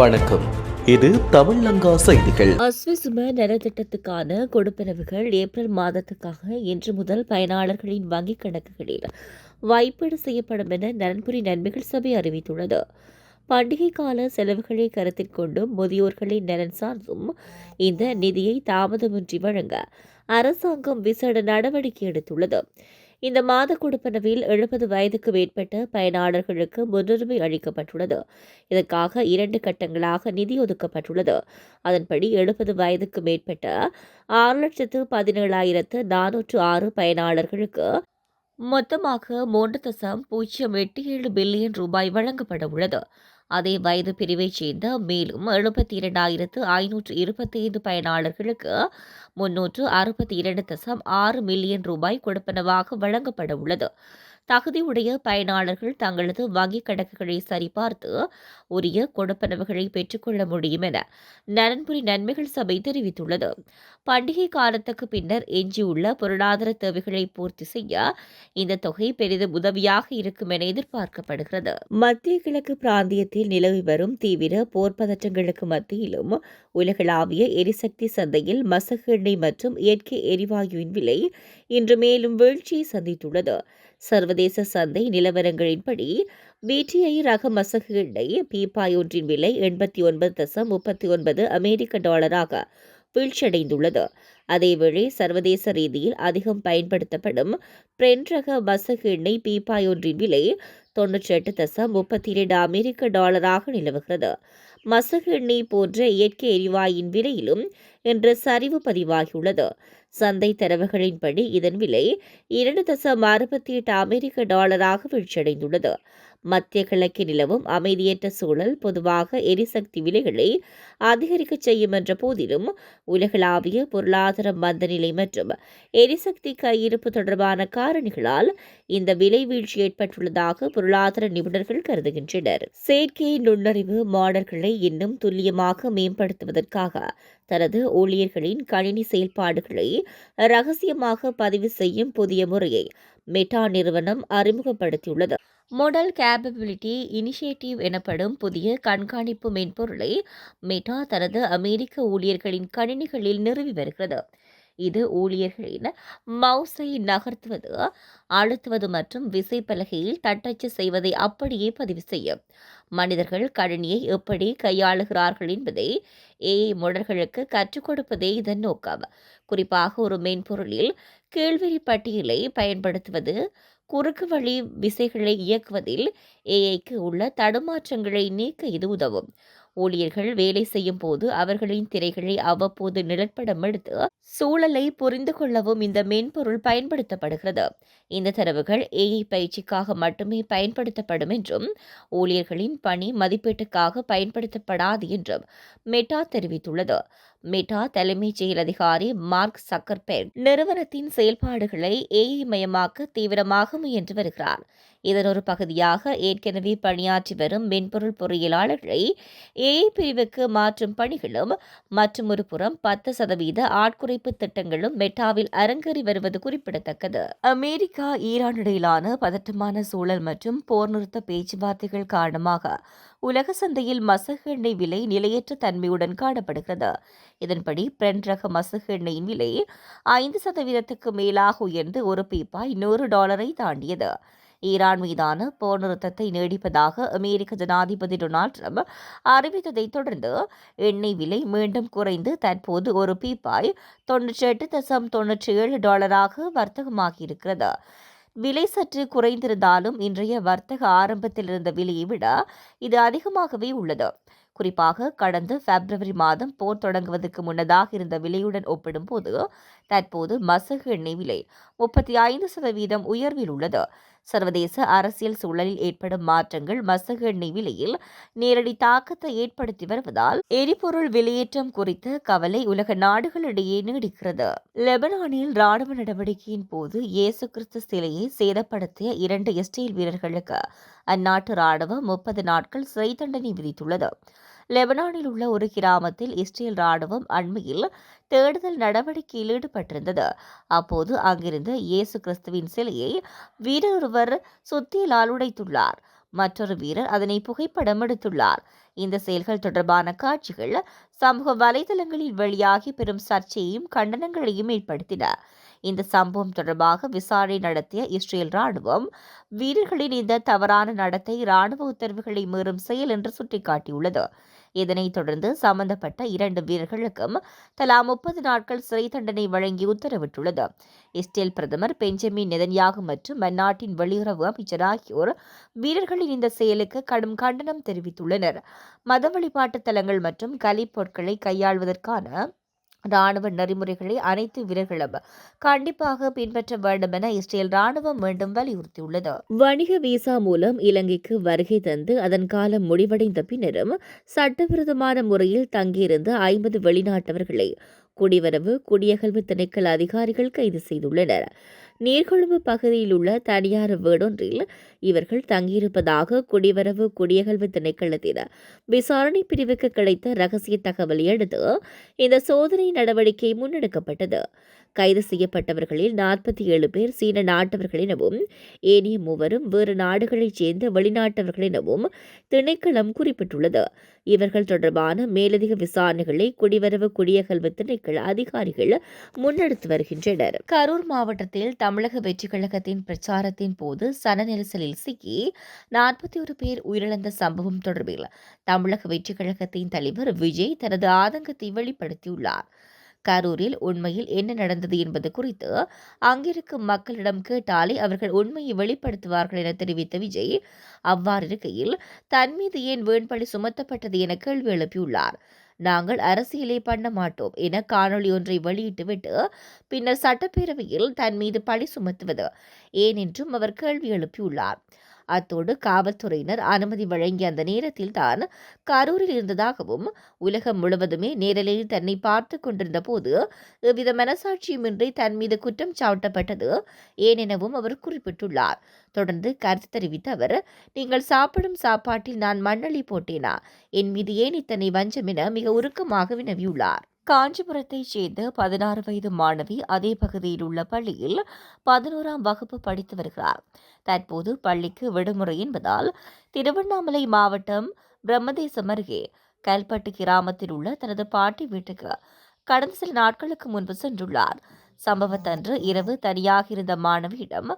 வணக்கம். இது தமிழ்லங்கா செய்திகள். அஸ்விசும நலத்திட்டத்துக்கான கொடுப்பனவுகள் ஏப்ரல் மாதத்துக்காக இன்று முதல் பயனாளர்களின் வங்கிக் கணக்குகளில் வைப்பீடு செய்யப்படும் என நலன்புரி நன்மைகள் சபை அறிவித்துள்ளது. பண்டிகை கால செலவுகளை கருத்தில் கொண்டும் முதியோர்களின் நலன் சார்ந்தும் இந்த நிதியை தாமதமின்றி வழங்க அரசாங்கம் விசேட நடவடிக்கை எடுத்துள்ளது. இந்த மாத கொடுப்பனவில் 70 வயதுக்கு மேற்பட்ட பயனாளர்களுக்கு முன்னுரிமை அளிக்கப்பட்டுள்ளது. இதற்காக 2 கட்டங்களாக நிதி ஒதுக்கப்பட்டுள்ளது. அதன்படி 70 வயதுக்கு மேற்பட்ட 6,17,406 பயனாளர்களுக்கு மொத்தமாக 3.087 பில்லியன் ரூபாய் வழங்கப்பட உள்ளது. அதே வயது பிரிவைச் சேர்ந்த மேலும் 72,525 பயனாளர்களுக்கு 362.6 மில்லியன் ரூபாய் கொடுப்பனவாக வழங்கப்பட உள்ளது. தகுதியுடைய பயனாளர்கள் தங்களது வங்கிக் கணக்குகளை சரிபார்த்து உரிய கொடுப்பனவுகளை பெற்றுக்கொள்ள முடியும் என நலன்புரி நன்மைகள் சபை தெரிவித்துள்ளது. பண்டிகை காலத்துக்கு பின்னர் எஞ்சியுள்ள பொருளாதார தேவைகளை பூர்த்தி செய்ய இந்த தொகை பெரிதும் உதவியாக இருக்கும் என எதிர்பார்க்கப்படுகிறது. மத்திய கிழக்கு பிராந்தியத்தில் நிலவி வரும் தீவிர போர் பதற்றங்களுக்கு மத்தியிலும் உலகளாவிய எரிசக்தி சந்தையில் மசகு எண்ணெய் மற்றும் இயற்கை எரிவாயுவின் விலை இன்று மேலும் வீழ்ச்சியை சந்தித்துள்ளது. சர்வதேச சந்தை நிலவரங்களின்படி பிடிஐ ரக மசகு எண்ணெய் பீப்பாய் ஒன்றின் விலை 89.39 அமெரிக்க டாலராக வீழ்ச்சியடைந்துள்ளது. அதேவேளை சர்வதேச ரீதியில் அதிகம் பயன்படுத்தப்படும் பிரெண்ட் ரக மசகு எண்ணெய் பீப்பாய் ஒன்றின் விலை 98.32 அமெரிக்க டாலராக நிலவுகிறது. மசகு எண்ணெய் போன்ற இயற்கை எரிவாயின் விலையிலும் இன்று சரிவு பதிவாகியுள்ளது. சந்தை தரவுகளின்படி இதன் விலை 2.68 அமெரிக்க டாலராக வீழ்ச்சியடைந்துள்ளது. மத்திய கிழக்கில் நிலவும் அமைதியற்ற சூழல் பொதுவாக எரிசக்தி விலைகளை அதிகரிக்க செய்யும் என்ற போதிலும் உலகளாவிய பொருளாதார மந்தநிலை மற்றும் எரிசக்தி கையிருப்பு தொடர்பான காரணிகளால் இந்த விலை வீழ்ச்சி ஏற்பட்டுள்ளதாக பொருளாதார நிபுணர்கள் கருதுகின்றனர். செயற்கை நுண்ணறிவு மாடல்களை இன்னும் துல்லியமாக மேம்படுத்துவதற்காக தனது ஊழியர்களின் கணினி செயல்பாடுகளை ரகசியமாக பதிவு செய்யும் புதிய முறையை மெட்டா நிறுவனம் அறிமுகப்படுத்தியுள்ளது. மோடல் கேப்பபிலிட்டி இனிஷியேட்டிவ் எனப்படும் புதிய கண்காணிப்பு மென்பொருளை மெட்டா தனது அமெரிக்க ஊழியர்களின் கணினிகளில் நிறுவி வருகிறது. இது ஊழியர்களின் மவுஸை நகர்த்துவது, அழுத்துவது மற்றும் விசைப்பலகையில் தட்டச்சு செய்வதை அப்படியே பதிவு செய்யும். மனிதர்கள் கணினியை எப்படி கையாளுகிறார்கள் என்பதை ஏஐ மாடல்களுக்கு கற்றுக் கொடுப்பதே இதன் நோக்கம். குறிப்பாக ஒரு மென்பொருளில் கேள்விரி பட்டியலை பயன்படுத்துவது, குறுக்கு வழி விசைகளை இயக்குவதில் ஏஐக்கு உள்ள தடுமாற்றங்களை நீக்க இது உதவும். ஊழியர்கள் வேலை செய்யும் போது அவர்களின் திரைகளை அவ்வப்போது நிழற்படம் எடுத்து சூழலை புரிந்து கொள்ளவும் இந்த மென்பொருள் பயன்படுத்தப்படுகிறது. இந்த தரவுகள் ஏஐ பயிற்சிக்காக மட்டுமே பயன்படுத்தப்படும் என்றும் ஊழியர்களின் பணி மதிப்பீட்டுக்காக பயன்படுத்தப்படாது என்றும் மெட்டா தெரிவித்துள்ளது. மெட்டா தலைமைச் செயல் அதிகாரி மார்க் சக்கர்பெர்க் நிறுவனத்தின் செயல்பாடுகளை ஏஐ மயமாக்க தீவிரமாக முயன்று வருகிறார். இதன் ஒரு பகுதியாக ஏற்கனவே பணியாற்றி வரும் மென்பொருள் பொறியியலாளர்களை ஏஐ பிரிவுக்கு மாற்றும் பணிகளும் மற்றும் ஒரு புறம் 10% ஆட்குறைப்பு திட்டங்களும் மெட்டாவில் அரங்கேறி வருவது குறிப்பிடத்தக்கது. அமெரிக்கா ஈரான் இடையிலான பதட்டமான சூழல் மற்றும் போர் நிறுத்த பேச்சுவார்த்தைகள் காரணமாக உலக சந்தையில் மசகு எண்ணெய் விலை நிலையற்ற தன்மையுடன் காணப்படுகிறது. இதன்படி பிரெண்ட் ரக மசகு எண்ணெயின் விலை 5% மேலாக உயர்ந்து ஒரு பீப்பாய் $100 தாண்டியது. ஈரான் மீதான போர் நிறுத்தத்தை நீடிப்பதாக அமெரிக்க ஜனாதிபதி டொனால்ட் ட்ரம்ப் அறிவித்ததைத் தொடர்ந்து எண்ணெய் விலை மீண்டும் குறைந்து தற்போது ஒரு பீப்பாய் $98.97 வர்த்தகமாகியிருக்கிறது. விலை சற்று குறைந்திருந்தாலும் இன்றைய வர்த்தக ஆரம்பத்தில் இருந்த விலையை விட இது அதிகமாகவே உள்ளது. குறிப்பாக கடந்த பிப்ரவரி மாதம் போர் தொடங்குவதற்கு முன்னதாக இருந்த விலையுடன் ஒப்பிடும்போது தற்போது மசகு எண்ணெய் விலை 35% உயர்வில் உள்ளது. சர்வதேச அரசியல் சூழலில் ஏற்படும் மாற்றங்கள் மசகு எண்ணெய் விலையில் நேரடி தாக்கத்தை ஏற்படுத்தி வருவதால் எரிபொருள் விலையேற்றம் குறித்த கவலை உலக நாடுகளிடையே நீடிக்கிறது. லெபனானில் ராணுவ நடவடிக்கையின் போது இயேசு கிறிஸ்து சிலையை சேதப்படுத்திய 2 இஸ்ரேல் வீரர்களுக்கு அந்நாட்டு ராணுவம் 30 நாட்கள் சிறை தண்டனை விதித்துள்ளது. லெபனானில் உள்ள ஒரு கிராமத்தில் இஸ்ரேல் ராணுவம் அண்மையில் தேடுதல் நடவடிக்கையில் ஈடுபட்டிருந்தது. அப்போது அங்கிருந்து இயேசு கிறிஸ்துவின் சிலையை வீரர் ஒருவர் சுத்தியலால் உடைத்துள்ளார். மற்றொரு வீரர் அதனை புகைப்படம் எடுத்துள்ளார். இந்த செயல்கள் தொடர்பான காட்சிகள் சமூக வலைதளங்களில் வெளியாகி பெரும் சர்ச்சையையும் கண்டனங்களையும் ஏற்படுத்தின. இந்த சம்பவம் தொடர்பாக விசாரணை நடத்திய இஸ்ரேல் ராணுவம் வீரர்களின் இந்த தவறான நடத்தை ராணுவ உத்தரவுகளை மீறும் செயல் என்று சுட்டிக்காட்டியுள்ளது. இதனைத் தொடர்ந்து சம்பந்தப்பட்ட 2 வீரர்களுக்கும் தலா 30 நாட்கள் சிறை தண்டனை வழங்கி உத்தரவிட்டுள்ளது. இஸ்ரேல் பிரதமர் பெஞ்சமின் நெதன்யாகு மற்றும் அந்நாட்டின் வெளியுறவு அமைச்சர் ஆகியோர் வீரர்களின் இந்த செயலுக்கு கடும் கண்டனம் தெரிவித்துள்ளனர். மத வழிபாட்டு தலங்கள் மற்றும் கலிப் பொருட்களை கையாள்வதற்கான ராணுவ நெறிமுறைகளை அனைத்து வீரர்களும் கண்டிப்பாக பின்பற்ற வேண்டும் என இஸ்ரேல் ராணுவம் மீண்டும் வலியுறுத்தியுள்ளது. வணிக விசா மூலம் இலங்கைக்கு வருகை தந்து அதன் காலம் முடிவடைந்த பின்னரும் சட்டவிரோதமான முறையில் தங்கியிருந்த 50 வெளிநாட்டவர்களை குடிவரவு குடியகல்வு திணைக்கள அதிகாரிகள் கைது செய்துள்ளனர். நீர்கொழும்பு பகுதியில் உள்ள தனியார் வீடொன்றில் இவர்கள் தங்கியிருப்பதாக குடிவரவு குடியகல்வு திணைக்களத்தின் விசாரணை பிரிவுக்கு கிடைத்த ரகசிய தகவலை அடுத்து இந்த சோதனை நடவடிக்கை முன்னெடுக்கப்பட்டது. கைது செய்யப்பட்டவர்களில் 47 பேர் சீன நாட்டவர்கள் எனவும் ஏனைய 3 வேறு நாடுகளைச் சேர்ந்த வெளிநாட்டவர்கள் எனவும் திணைக்களம் குறிப்பிட்டுள்ளது. இவர்கள் தொடர்பான மேலதிக விசாரணைகளை குடிவரவு குடியகல்வு திணைக்கள அதிகாரிகள் முன்னெடுத்து வருகின்றனர். கரூர் மாவட்டத்தில் தமிழக வெற்றிக் கழகத்தின் பிரச்சாரத்தின் போது சன நெரிசலில் சிக்கி 41 பேர் உயிரிழந்த சம்பவம் தொடர்பில் தமிழக வெற்றிக் கழகத்தின் தலைவர் விஜய் தனது ஆதங்கத்தை வெளிப்படுத்தியுள்ளார். கரூரில் உண்மையில் என்ன நடந்தது என்பது குறித்து அங்கிருக்கும் மக்களிடம் கேட்டாலே அவர்கள் உண்மையை வெளிப்படுத்துவார்கள் என தெரிவித்த விஜய், அவ்வாறு இருக்கையில் தன் மீது ஏன் வீண்பழி சுமத்தப்பட்டது என கேள்வி எழுப்பியுள்ளார். நாங்கள் அரசியலே பண்ண மாட்டோம் என காணொலி ஒன்றை வெளியிட்டுவிட்டு பின்னர் சட்டப்பேரவையில் தன் மீது பழி சுமத்துவது ஏன் என்றும் அவர் கேள்வி எழுப்பியுள்ளார். அத்தோடு காவல்துறையினர் அனுமதி வழங்கிய அந்த நேரத்தில் தான் கரூரில் இருந்ததாகவும் உலகம் முழுவதுமே நேரலையில் தன்னை பார்த்து கொண்டிருந்த போது எவ்வித மனசாட்சியுமின்றி தன் மீது குற்றம் சாட்டப்பட்டது ஏன் எனவும் அவர் குறிப்பிட்டுள்ளார். தொடர்ந்து கருத்து தெரிவித்த அவர், நீங்கள் சாப்பிடும் சாப்பாட்டில் நான் மண்ணள்ளி போட்டேனா, என் மீது ஏன் இத்தனை வஞ்சம் என மிக உருக்கமாக வினவியுள்ளார். காஞ்சிபுரத்தைச் சேர்ந்த 16 வயது மாணவி அதே பகுதியில் உள்ள பள்ளியில் 11ஆம் வகுப்பு படித்து வருகிறார். தற்போது பள்ளிக்கு விடுமுறை என்பதால் திருவண்ணாமலை மாவட்டம் பிரம்மதேசம் அருகே கல்பட்டு கிராமத்தில் உள்ள தனது பாட்டி வீட்டுக்கு கடந்த சில நாட்களுக்கு முன்பு சென்றுள்ளார். சம்பவத்தன்று இரவு தனியாக இருந்த மாணவியிடம்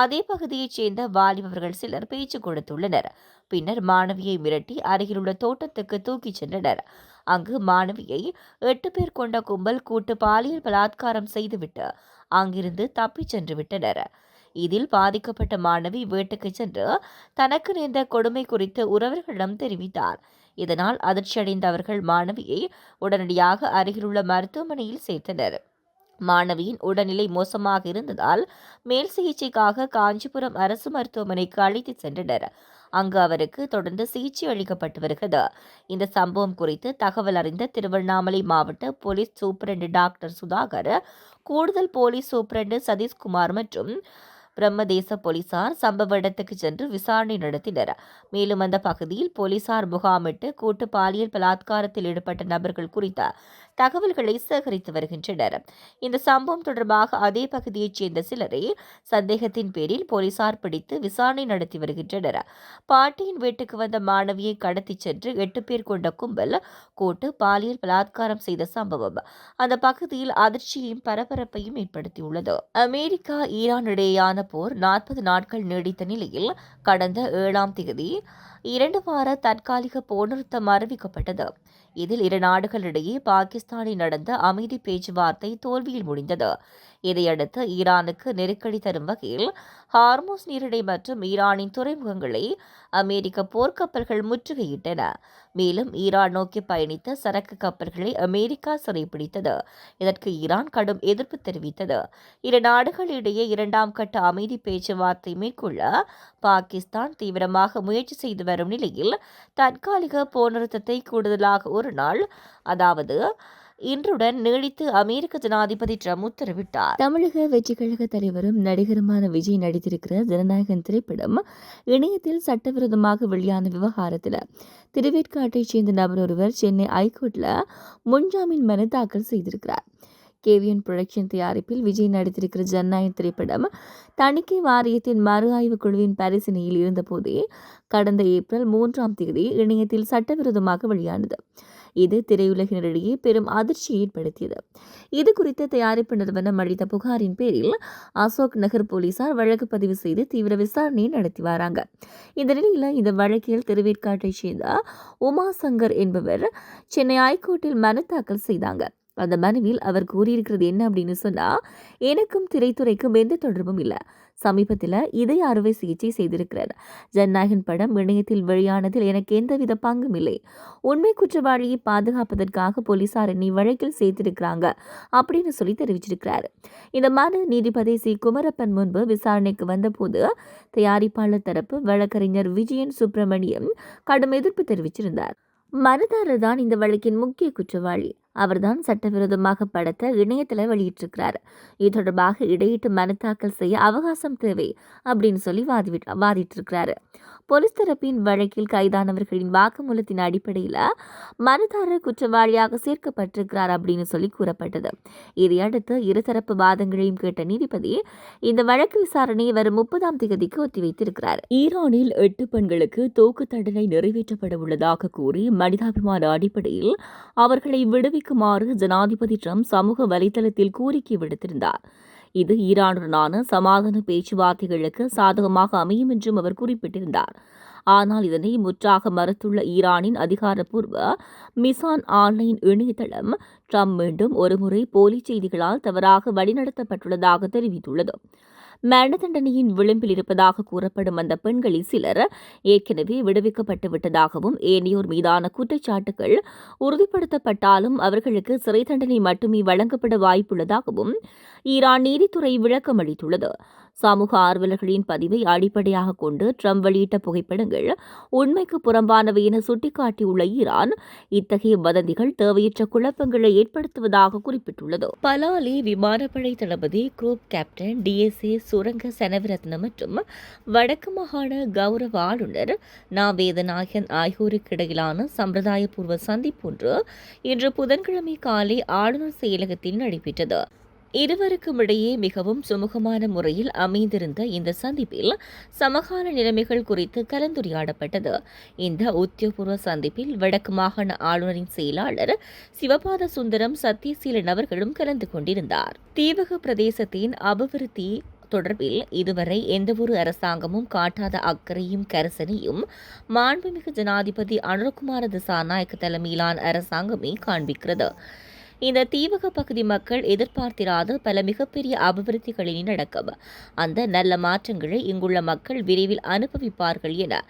அதே பகுதியைச் சேர்ந்த வாலிபர்கள் சிலர் பேச்சு கொடுத்துள்ளனர். பின்னர் மாணவியை மிரட்டி அருகிலுள்ள தோட்டத்துக்கு தூக்கிச் சென்றனர். அங்கு மாணவியை 8 பேர் கொண்ட கும்பல் கூட்டு பாலியல் பலாத்காரம் செய்துவிட்டு அங்கிருந்து தப்பிச் சென்று விட்டனர். இதில் பாதிக்கப்பட்ட மாணவி வீட்டுக்கு சென்று தனக்கு நேர்ந்த கொடுமை குறித்து உறவினர்களிடம் தெரிவித்தார். இதனால் அதிர்ச்சியடைந்த அவர்கள் மாணவியை உடனடியாக அருகிலுள்ள மருத்துவமனையில் சேர்த்தனர். மாணவியின் உடல்நிலை மோசமாக இருந்ததால் மேல் சிகிச்சைக்காக காஞ்சிபுரம் அரசு மருத்துவமனைக்கு அழைத்து சென்றனர். அங்கு அவருக்கு தொடர்ந்து சிகிச்சை அளிக்கப்பட்டு வருகிறது. இந்த சம்பவம் குறித்து தகவல் அறிந்த திருவண்ணாமலை மாவட்ட போலீஸ் சூப்பரண்டு டாக்டர் சுதாகர், கூடுதல் போலீஸ் சூப்பரண்டு சதீஷ்குமார் மற்றும் பிரம்மதேச போலீசார் சம்பவ இடத்துக்கு சென்று விசாரணை நடத்தினர். மேலும் அந்த பகுதியில் போலீசார் முகாமிட்டு கூட்டு பாலியல் பலாத்காரத்தில் ஈடுபட்ட நபர்கள் குறித்த தகவல்களை சேகரித்து வருகின்றனர். இந்த சம்பவம் தொடர்பாக அதே பகுதியைச் சேர்ந்த சிலரை சந்தேகத்தின் பேரில் போலீசார் பிடித்து விசாரணை நடத்தி வருகின்றனர். பாட்டியின் வீட்டுக்கு வந்த மாணவியை கடத்திச் சென்று 8 பேர் கொண்ட கும்பல் கூட்டு பாலியல் பலாத்காரம் செய்த சம்பவம் அந்த பகுதியில் அதிர்ச்சியையும் பரபரப்பையும் ஏற்படுத்தியுள்ளது. அமெரிக்கா ஈரான் இடையேயான போர் 40 நாட்கள் நீடித்த நிலையில் கடந்த 7ஆம் தேதி 2 வார தற்காலிக போர் நிறுத்தம் அறிவிக்கப்பட்டது. இதில் இரு நாடுகளிடையே பாகிஸ்தானில் நடந்த அமைதி பேச்சுவார்த்தை தோல்வியில் முடிந்தது. இதையடுத்து ஈரானுக்கு நெருக்கடி தரும் வகையில் ஹார்மோஸ் நீரிணை மற்றும் ஈரானின் துறைமுகங்களை அமெரிக்க போர்க்கப்பல்கள் முற்றுகையிட்டன. மேலும் ஈரான் நோக்கி பயணித்த சரக்கு கப்பல்களை அமெரிக்கா சிறைப்பிடித்தது. இதற்கு ஈரான் கடும் எதிர்ப்பு தெரிவித்தது. இரு நாடுகளிடையே 2ஆம் கட்ட அமைதி பேச்சுவார்த்தை மேற்கொள்ள பாகிஸ்தான் தீவிரமாக முயற்சி செய்து வரும் நிலையில் தற்காலிக போர் நிறுத்தத்தை கூடுதலாக ஒரு நாள், அதாவது இன்றுடன் நீடித்து அமெரிக்க ஜனாதிபதி ட்ரம்ப் உத்தரவிட்டார். தமிழக வெற்றிக் கழக தலைவரும் நடிகருமான விஜய் நடித்திருக்கிற ஜனநாயகன் திரைப்படம் இணையத்தில் சட்டவிரோதமாக வெளியான விவகாரத்தில் திருவேற்காட்டைச் சேர்ந்த நபர் ஒருவர் சென்னை ஐகோர்ட்டில் முன்ஜாமீன் மனு தாக்கல் செய்திருக்கிறார். கேவிஎன் புரொடக்ஷன் தயாரிப்பில் விஜய் நடித்திருக்கிற ஜனநாயகன் திரைப்படம் தணிக்கை வாரியத்தின் மறு ஆய்வுக் குழுவின் பரிசீலனையில் இருந்தபோதே கடந்த ஏப்ரல் 3ஆம் தேதி இணையத்தில் சட்டவிரோதமாக வெளியானது. இது திரையுலகினரிடையே பெரும் அதிர்ச்சியை ஏற்படுத்தியது. இது குறித்து தயாரிப்பு நிறுவனம் அளித்த புகாரின் பேரில் அசோக் நகர் போலீசார் வழக்கு பதிவு செய்து தீவிர விசாரணையை நடத்தி வராங்க. இந்த நிலையில் இந்த வழக்கில் திருவேற்காட்டைச் சேர்ந்த உமா சங்கர் என்பவர் சென்னை ஹைகோர்ட்டில் மனு தாக்கல் செய்தாங்க. அந்த மனுவில் அவர் கூறியிருக்கிறது என்ன அப்படின்னு சொன்னா, எனக்கும் திரைத்துறைக்கும் எந்த தொடர்பும் இல்லை. சமீபத்தில் இதய அறுவை சிகிச்சை செய்திருக்கிறார். ஜனநாயகன் படம் இணையத்தில் வெளியானதில் எனக்கு எந்தவித பங்கும் இல்லை. உண்மை குற்றவாளியை பாதுகாப்பதற்காக போலீசார் என்னை வழக்கில் சேர்த்திருக்கிறாங்க அப்படின்னு சொல்லி தெரிவிச்சிருக்கிறார். இந்த மனு நீதிபதி சி குமரப்பன் முன்பு விசாரணைக்கு வந்தபோது தயாரிப்பாளர் தரப்பு வழக்கறிஞர் விஜயன் சுப்பிரமணியம் கடும் எதிர்ப்பு தெரிவிச்சிருந்தார். மனுதாரர் தான் இந்த வழக்கின் முக்கிய குற்றவாளி. அவர்தான் சட்டவிரோதமாக படத்தை இணையத்தில் வெளியிட்டிருக்கிறார். இது தொடர்பாக இடையிட்டு மனு தாக்கல் செய்ய அவகாசம் தேவை அப்படின்னு சொல்லி வாதிட்டிருக்கிறாரு. போலீஸ் தரப்பின் வழக்கில் கைதானவர்களின் வாக்குமூலத்தின் அடிப்படையில் மனுதாரர் குற்றவாளியாக சேர்க்கப்பட்டிருக்கிறார் அப்படின்னு சொல்லி கூறப்பட்டது. இதையடுத்து இருதரப்பு வாதங்களையும் கேட்ட நீதிபதி இந்த வழக்கு விசாரணையை வரும் 30ஆம் தேதிக்கு ஒத்திவைத்திருக்கிறார். ஈரானில் 8 பெண்களுக்கு தூக்கு தண்டனை நிறைவேற்றப்பட உள்ளதாக கூறி மனிதாபிமான அடிப்படையில் அவர்களை விடுவிக்குமாறு ஜனாதிபதி ட்ரம்ப் சமூக வலைதளத்தில் கோரிக்கை விடுத்திருந்தார். இது ஈரானுடனான சமாதான பேச்சுவார்த்தைகளுக்கு சாதகமாக அமையும் என்றும் அவர் குறிப்பிட்டிருந்தார். ஆனால் இதனை முற்றாக மறுத்துள்ள ஈரானின் அதிகாரப்பூர்வ மிசான் ஆன்லைன் இணையதளம் ட்ரம்ப் மீண்டும் ஒருமுறை போலி செய்திகளால் தவறாக வழிநடத்தப்பட்டுள்ளதாக தெரிவித்துள்ளது. மரண தண்டனையின் விளிம்பில் இருப்பதாக கூறப்படும் அந்த பெண்களில் சிலர் ஏற்கனவே விடுவிக்கப்பட்டு விட்டதாகவும் ஏனையோர் மீதான குற்றச்சாட்டுகள் உறுதிப்படுத்தப்பட்டாலும் அவர்களுக்கு சிறை தண்டனை மட்டுமே வழங்கப்பட வாய்ப்புள்ளதாகவும் ஈரான் நீதித்துறை விளக்கம் அளித்துள்ளது. சமூக ஆர்வலர்களின் பதிவை அடிப்படையாக கொண்டு ட்ரம்ப் வெளியிட்ட புகைப்படங்கள் உண்மைக்கு புறம்பானவை என சுட்டிக்காட்டியுள்ள ஈரான் இத்தகைய வதந்திகள் தேவையற்ற குழப்பங்களை ஏற்படுத்துவதாக குறிப்பிட்டுள்ளது. பலாலி விமானப்படை தளபதி குரூப் கேப்டன் டிஎஸ்ஏ சுரங்க செனவிரத்ன மற்றும் வடக்கு மாகாண கௌரவ ஆளுநர் நா வேதநாயகன் ஆகியோருக்கு இடையிலான சம்பிரதாயபூர்வ சந்திப்பொன்று இன்று புதன்கிழமை காலை ஆளுநர் செயலகத்தில் நடைபெற்றது. இருவருக்கும் இடையே மிகவும் சுமூகமான முறையில் அமைந்திருந்த இந்த சந்திப்பில் சமகால நிலைமைகள் குறித்து கலந்துரையாடப்பட்டது. இந்த உத்தியோகபூர்வ சந்திப்பில் வடக்கு மாகாண ஆளுநரின் செயலாளர் சிவபாத சுந்தரம் சத்தியசீலன் அவர்களும் கலந்து கொண்டிருந்தார். தீவக பிரதேசத்தின் அபிவிருத்தி தொடர்பில் இதுவரை எந்தவொரு அரசாங்கமும் காட்டாத அக்கறையும் கரிசனையும் மாண்புமிகு ஜனாதிபதி அனுரகுமார திசாநாயக்க தலைமையிலான அரசாங்கமே காண்பிக்கிறது. இந்த தீவக பகுதி மக்கள் எதிர்பார்த்திராத பல மிகப்பெரிய அபிவிருத்திகளில் நடக்கும். அந்த நல்ல மாற்றங்களை இங்குள்ள மக்கள் விரைவில் அனுபவிப்பார்கள் என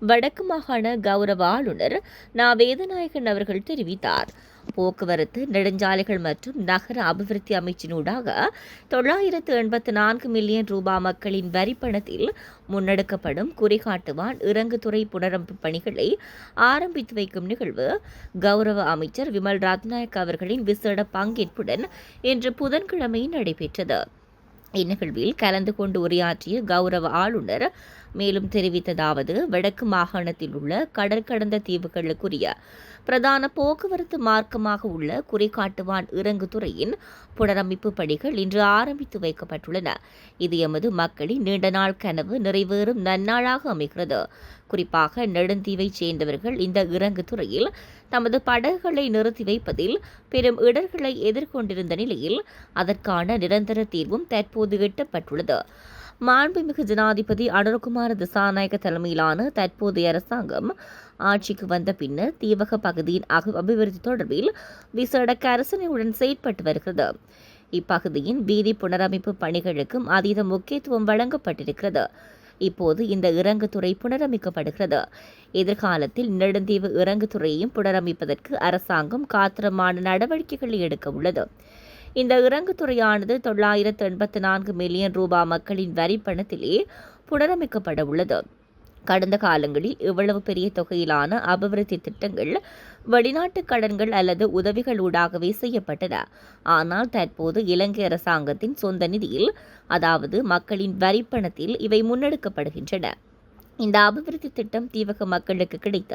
வடக்கு மாகாண கௌரவ ஆளுநர் நா வேதநாயகன் அவர்கள் தெரிவித்தார். போக்குவரத்து, நெடுஞ்சாலைகள் மற்றும் நகர அபிவிருத்தி அமைச்சினூடாக 984 மில்லியன் ரூபாய் மக்களின் வரிப்பணத்தில் முன்னெடுக்கப்படும் குறிகாட்டுவான் இறங்குதுறை புனரமைப்பு பணிகளை ஆரம்பித்து வைக்கும் நிகழ்வு கௌரவ அமைச்சர் விமல் ரத்நாயக் அவர்களின் விசேட பங்கேற்புடன் இன்று புதன்கிழமை நடைபெற்றது. இந்நிகழ்வில் கலந்து கொண்டு உரையாற்றிய கௌரவ ஆளுநர் மேலும் தெரிவித்ததாவது, வடக்கு மாகாணத்தில் உள்ள கடல் கடந்த தீவுகளுக்குரிய பிரதான போக்குவரத்து மார்க்கமாக உள்ள குறிகாட்டுவான் இறங்குதுறையின் புனரமைப்பு பணிகள் இன்று ஆரம்பித்து வைக்கப்பட்டுள்ளன. இது எமது மக்களின் நீண்ட நாள் கனவு நிறைவேறும் நன்னாளாக அமைகிறது. குறிப்பாக நெடுந்தீவைச் சேர்ந்தவர்கள் இந்த இறங்குதுறையில் தமது படகுகளை நிறுத்தி வைப்பதில் பெரும் இடர்களை எதிர்கொண்டிருந்த நிலையில் அதற்கான நிரந்தர தீர்வும் தற்போது எட்டப்பட்டுள்ளது. மாண்புமிகு ஜனாதிபதி அனுரகுமார திசாநாயக்க தலைமையிலான தற்போதைய அரசாங்கம் ஆட்சிக்கு வந்த பின்னர் தீவக பகுதியின் அபிவிருத்தி தொடர்பில் விசேட கரிசனையுடன் செயற்பட்டு வருகிறது. இப்பகுதியின் வீதி புனரமைப்பு பணிகளுக்கும் அதீத முக்கியத்துவம் வழங்கப்பட்டிருக்கிறது. இப்போது இந்த இறங்குதுறை புனரமைக்கப்படுகிறது. எதிர்காலத்தில் நெடுந்தீவு இறங்குதுறையையும் புனரமைப்பதற்கு அரசாங்கம் காத்திரமான நடவடிக்கைகளை எடுக்க உள்ளது. இந்த இறங்குதுறையானது 984 மில்லியன் ரூபாய் மக்களின் வரிப்பணத்திலே புனரமைக்கப்பட உள்ளது. கடந்த காலங்களில் இவ்வளவு பெரிய தொகையிலான அபிவிருத்தி திட்டங்கள் வெளிநாட்டு கடன்கள் அல்லது உதவிகளூடாகவே செய்யப்பட்டன. ஆனால் தற்போது இலங்கை அரசாங்கத்தின் சொந்த நிதியில், அதாவது மக்களின் வரிப்பணத்தில் இவை முன்னெடுக்கப்படுகின்றன. இந்த அபிவிருத்தி திட்டம் தீவக மக்களுக்கு கிடைத்த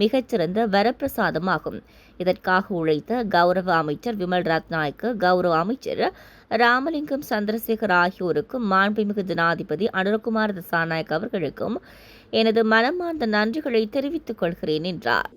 மிகச்சிறந்த வரப்பிரசாதமாகும். இதற்காக உழைத்த கௌரவ அமைச்சர் விமல் ரத்நாயக்க, கௌரவ அமைச்சர் ராமலிங்கம் சந்திரசேகர் ஆகியோருக்கும் மாண்புமிகு ஜனாதிபதி அனுரகுமார் திசாநாயக் அவர்களுக்கும் எனது மனமார்ந்த நன்றிகளை தெரிவித்துக் கொள்கிறேன் என்றார்.